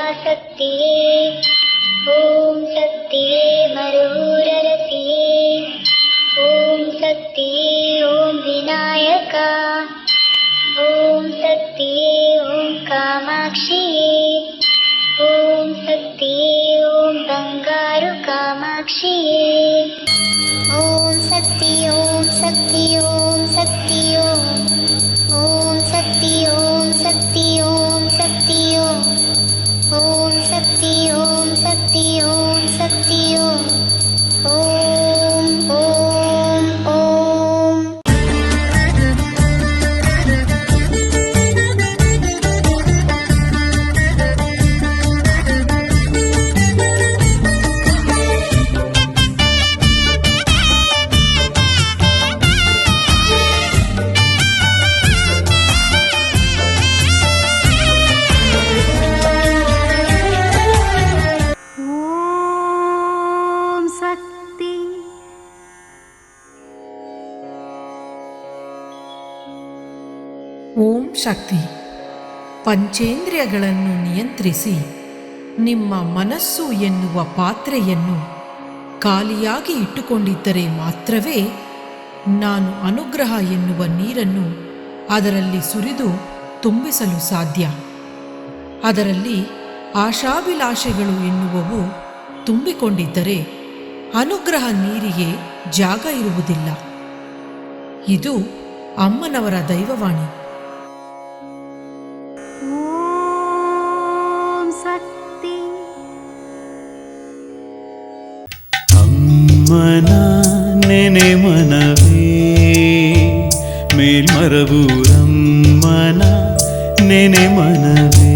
ಪರಾಶಕ್ತಿಯೇ, ಓಂ ಶಕ್ತಿಯೇ ಮರುರರಸಿಯೇ, ಓಂ ಶಕ್ತಿಯೇ ಓಂ ವಿನಾಯಕ, ಓಂ ಶಕ್ತಿಯೇ ಓಂ ಕಾಮಾಕ್ಷಿಯೇ, ಓಂ ಶಕ್ತಿಯೇ ಓಂ ಬಂಗಾರು ಕಾಮಾಕ್ಷಿಯೇ, ಓಂ ಶಕ್ತಿ ಓಂ ಶಕ್ತಿ ಓಂ ಶಕ್ತಿ ಓಂ ಶಕ್ತಿ ಓಂ ಶಕ್ತಿ ಓಂ ಶಕ್ತಿ ಓಂ ಶಕ್ತಿ ಓಂ ಶಕ್ತಿ ಓಂ ಶಕ್ತಿ ಓಂ ಓಂ ಓಂ. ಓಂ ಶಕ್ತಿ. ಪಂಚೇಂದ್ರಿಯಗಳನ್ನು ನಿಯಂತ್ರಿಸಿ ನಿಮ್ಮ ಮನಸ್ಸು ಎನ್ನುವ ಪಾತ್ರೆಯನ್ನು ಖಾಲಿಯಾಗಿ ಇಟ್ಟುಕೊಂಡಿದ್ದರೆ ಮಾತ್ರವೇ ನಾನು ಅನುಗ್ರಹ ಎನ್ನುವ ನೀರನ್ನು ಅದರಲ್ಲಿ ಸುರಿದು ತುಂಬಿಸಲು ಸಾಧ್ಯ. ಅದರಲ್ಲಿ ಆಶಾಭಿಲಾಷೆಗಳು ಎನ್ನುವವು ತುಂಬಿಕೊಂಡಿದ್ದರೆ ಅನುಗ್ರಹ ನೀರಿಗೆ ಜಾಗ ಇರುವುದಿಲ್ಲ. ಇದು ಅಮ್ಮನವರ ದೈವವಾಣಿ. ಅಮ್ಮನ ನೆನೆ ಮನವೇ ಮೇಲ್ಮರವೂರಮ್ಮನ ನೆನೆ ಮನವೇ.